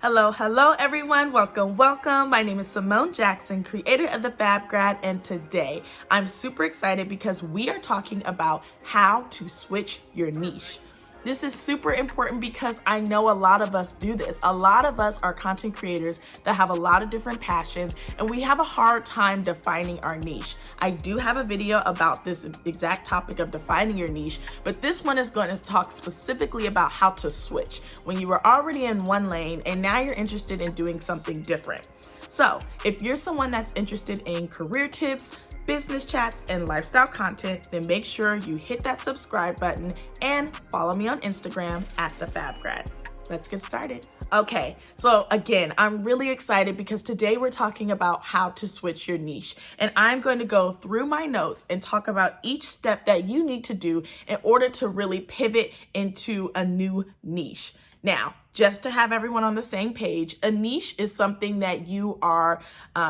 Hello everyone. Welcome. My name is Simone Jackson, creator of the Fab Grad, and today I'm super excited because we are talking about how to switch your niche. This is super important because I know a lot of us do this. A lot of us are content creators that have a lot of different passions, and we have a hard time defining our niche. I do have a video about this exact topic of defining your niche, but this one is going to talk specifically about how to switch when you were already in one lane and now you're interested in doing something different. So if you're someone that's interested in career tips, business chats, and lifestyle content, then make sure you hit that subscribe button and follow me on Instagram at the Fab Grad. Let's get started. Okay, so again, I'm really excited because today we're talking about how to switch your niche. And I'm going to go through my notes and talk about each step that you need to do in order to really pivot into a new niche. Now, just to have everyone on the same page, a niche is something that you are,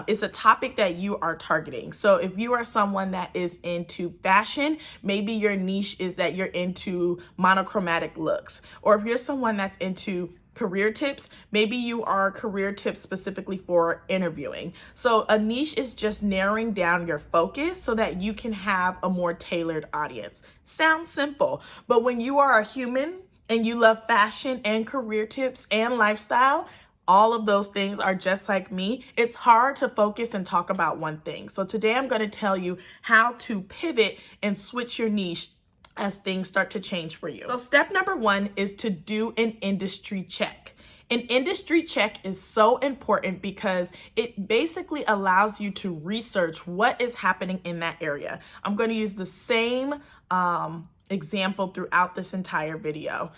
it's a topic that you are targeting. So if you are someone that is into fashion, maybe your niche is that you're into monochromatic looks. Or if you're someone that's into career tips, maybe you are career tips specifically for interviewing. So a niche is just narrowing down your focus so that you can have a more tailored audience. Sounds simple, but when you are a human, and you love fashion and career tips and lifestyle, all of those things are just like me. It's hard to focus and talk about one thing. So today I'm going to tell you how to pivot and switch your niche as things start to change for you. So step number one is to do an industry check. An industry check is so important because it basically allows you to research what is happening in that area. I'm going to use the same example throughout this entire video.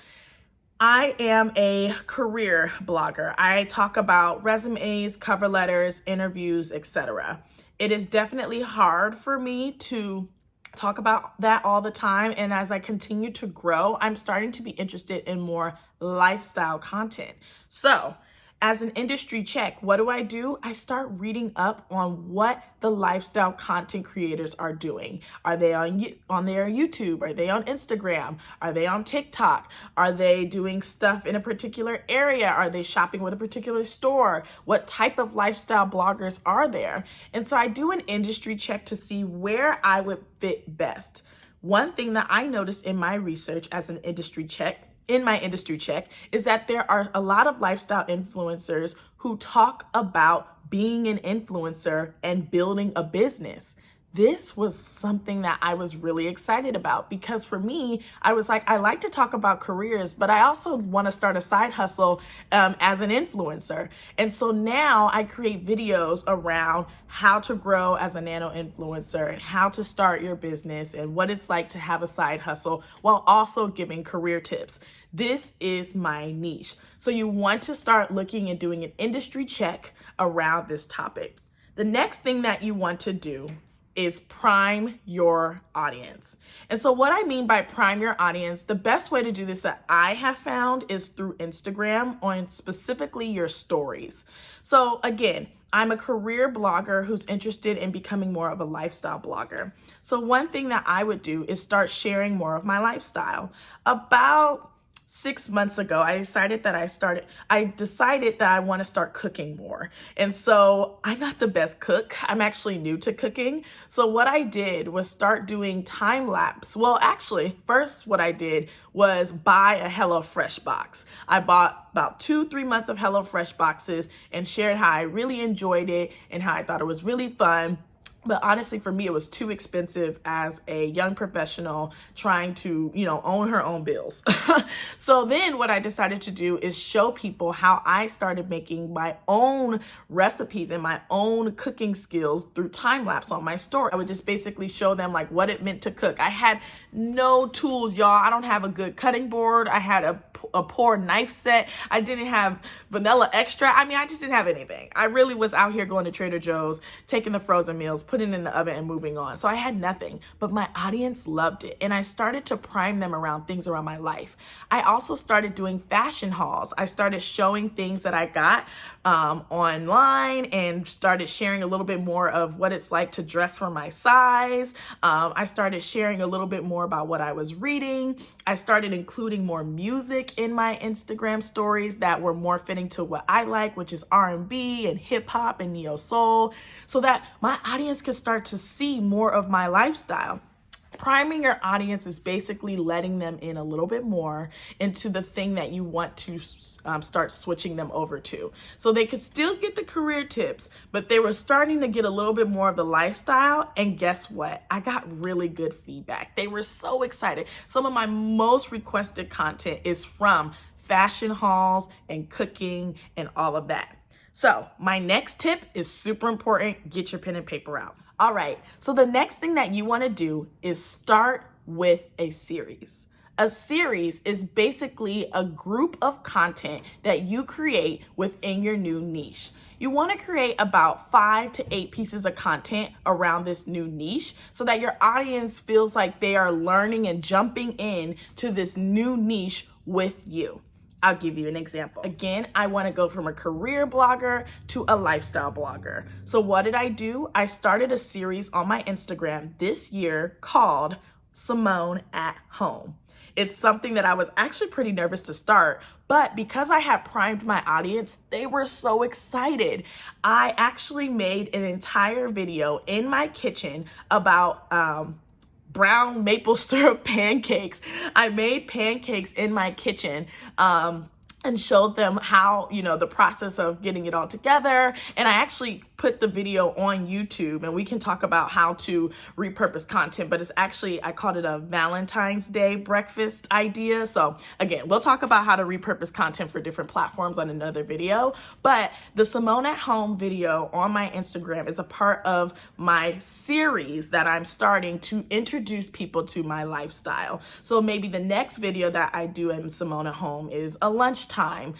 I am a career blogger. I talk about resumes, cover letters, interviews, etc. It is definitely hard for me to talk about that all the time. And as I continue to grow, I'm starting to be interested in more lifestyle content. So as an industry check, what do? I start reading up on what the lifestyle content creators are doing. Are they on their YouTube? Are they on Instagram? Are they on TikTok? Are they doing stuff in a particular area? Are they shopping with a particular store? What type of lifestyle bloggers are there? And so I do an industry check to see where I would fit best. One thing that I noticed in my research as an industry check is that there are a lot of lifestyle influencers who talk about being an influencer and building a business. This was something that I was really excited about because for me, I was like, I like to talk about careers, but I also want to start a side hustle as an influencer. And so now I create videos around how to grow as a nano influencer and how to start your business and what it's like to have a side hustle while also giving career tips. This is my niche. So you want to start looking and doing an industry check around this topic. The next thing that you want to do is prime your audience. And so what I mean by prime your audience, the best way to do this that I have found is through Instagram on specifically your stories. So again, I'm a career blogger who's interested in becoming more of a lifestyle blogger. So one thing that I would do is start sharing more of my lifestyle. About 6 months ago, I decided that I want to start cooking more. And so I'm not the best cook. I'm actually new to cooking. So what I did was start doing time lapse. Well, actually, first what I did was buy a HelloFresh box. I bought about 2-3 months of HelloFresh boxes and shared how I really enjoyed it and how I thought it was really fun. But honestly, for me, it was too expensive as a young professional trying to, own her own bills. So then what I decided to do is show people how I started making my own recipes and my own cooking skills through time lapse on my story. I would just basically show them like what it meant to cook. I had no tools, y'all. I don't have a good cutting board. I had a poor knife set. I didn't have vanilla extra. I just didn't have anything. I really was out here going to Trader Joe's, taking the frozen meals, putting it in the oven and moving on. So I had nothing, but my audience loved it. And I started to prime them around things around my life. I also started doing fashion hauls. I started showing things that I got online and started sharing a little bit more of what it's like to dress for my size. I started sharing a little bit more about what I was reading. I started including more music in my Instagram stories that were more fitting to what I like, which is R&B and hip hop and neo soul, so that my audience could start to see more of my lifestyle. Priming your audience is basically letting them in a little bit more into the thing that you want to start switching them over to. So they could still get the career tips, but they were starting to get a little bit more of the lifestyle. And guess what? I got really good feedback. They were so excited. Some of my most requested content is from fashion hauls and cooking and all of that. So my next tip is super important. Get your pen and paper out. All right, so the next thing that you want to do is start with a series. A series is basically a group of content that you create within your new niche. You want to create about 5 to 8 pieces of content around this new niche so that your audience feels like they are learning and jumping in to this new niche with you. I'll give you an example. Again, I want to go from a career blogger to a lifestyle blogger. So what did I do? I started a series on my Instagram this year called Simone at Home. It's something that I was actually pretty nervous to start, but because I had primed my audience, they were so excited. I actually made an entire video in my kitchen about brown maple syrup pancakes. I made pancakes in my kitchen and showed them how, the process of getting it all together. And I actually put the video on YouTube, and we can talk about how to repurpose content, but it's actually, I called it a Valentine's Day breakfast idea. So again, we'll talk about how to repurpose content for different platforms on another video, but the Simone at Home video on my Instagram is a part of my series that I'm starting to introduce people to my lifestyle. So maybe the next video that I do in Simone at Home is a lunchtime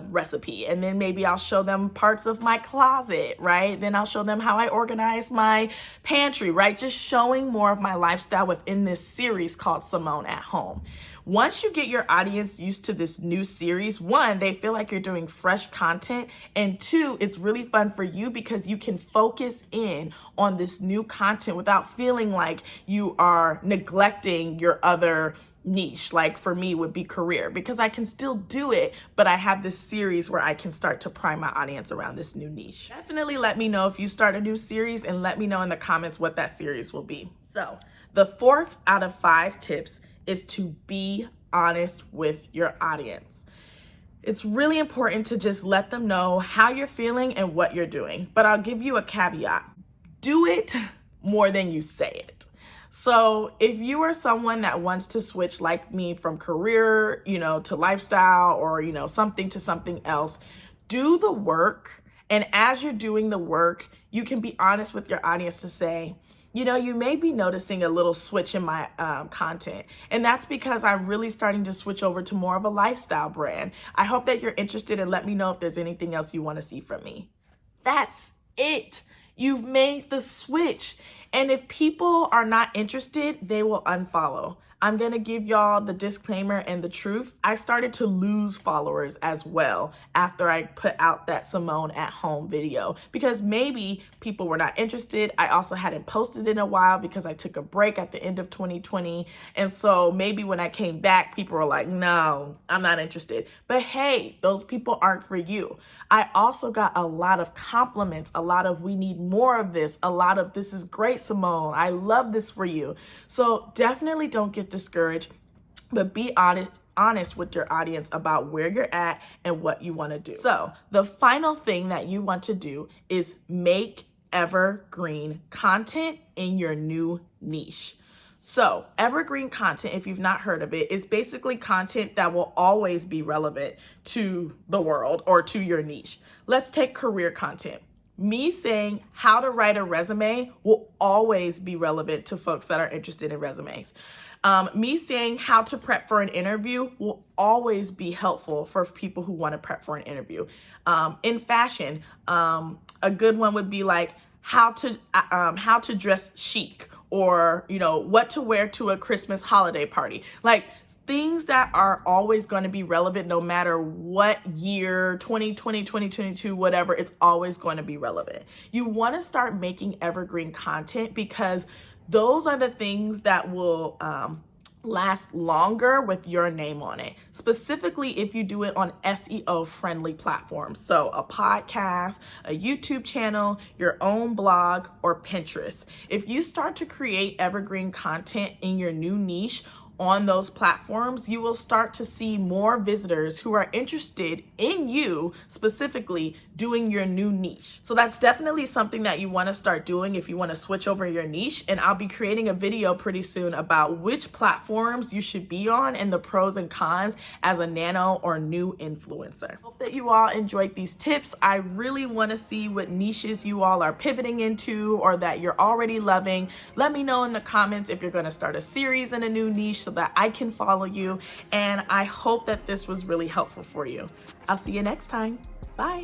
recipe, and then maybe I'll show them parts of my closet, right? Then I'll show them how I organize my pantry, right? Just showing more of my lifestyle within this series called Simone at Home. Once you get your audience used to this new series, one, they feel like you're doing fresh content, and two, it's really fun for you because you can focus in on this new content without feeling like you are neglecting your other niche. Like for me would be career, because I can still do it, but I have this series where I can start to prime my audience around this new niche. Definitely let me know if you start a new series, and let me know in the comments what that series will be. So the 4th out of 5 tips is to be honest with your audience. It's really important to just let them know how you're feeling and what you're doing, but I'll give you a caveat. Do it more than you say it. So if you are someone that wants to switch like me from career, to lifestyle, or, something to something else, do the work. And as you're doing the work, you can be honest with your audience to say, you may be noticing a little switch in my content. And that's because I'm really starting to switch over to more of a lifestyle brand. I hope that you're interested, and let me know if there's anything else you want to see from me. That's it. You've made the switch. And if people are not interested, they will unfollow. I'm going to give y'all the disclaimer and the truth. I started to lose followers as well after I put out that Simone at Home video, because maybe people were not interested. I also hadn't posted in a while because I took a break at the end of 2020. And so maybe when I came back, people were like, no, I'm not interested. But hey, those people aren't for you. I also got a lot of compliments, a lot of we need more of this, a lot of this is great, Simone. I love this for you. So definitely don't get discouraged, but be honest with your audience about where you're at and what you want to do. So the final thing that you want to do is make evergreen content in your new niche. So evergreen content, if you've not heard of it, is basically content that will always be relevant to the world or to your niche. Let's take career content. Me saying how to write a resume will always be relevant to folks that are interested in resumes. Me saying how to prep for an interview will always be helpful for people who want to prep for an interview. In fashion, a good one would be like how to dress chic, or what to wear to a Christmas holiday party. Like things that are always going to be relevant no matter what year, 2020, 2022, whatever, it's always going to be relevant. You want to start making evergreen content because those are the things that will last longer with your name on it, specifically if you do it on SEO friendly platforms. So a podcast, a YouTube channel, your own blog, or Pinterest. If you start to create evergreen content in your new niche on those platforms, you will start to see more visitors who are interested in you specifically doing your new niche. So that's definitely something that you want to start doing if you want to switch over your niche. And I'll be creating a video pretty soon about which platforms you should be on and the pros and cons as a nano or new influencer. Hope that you all enjoyed these tips. I really want to see what niches you all are pivoting into or that you're already loving. Let me know in the comments if you're going to start a series in a new niche so that I can follow you. And I hope that this was really helpful for you. I'll see you next time. Bye.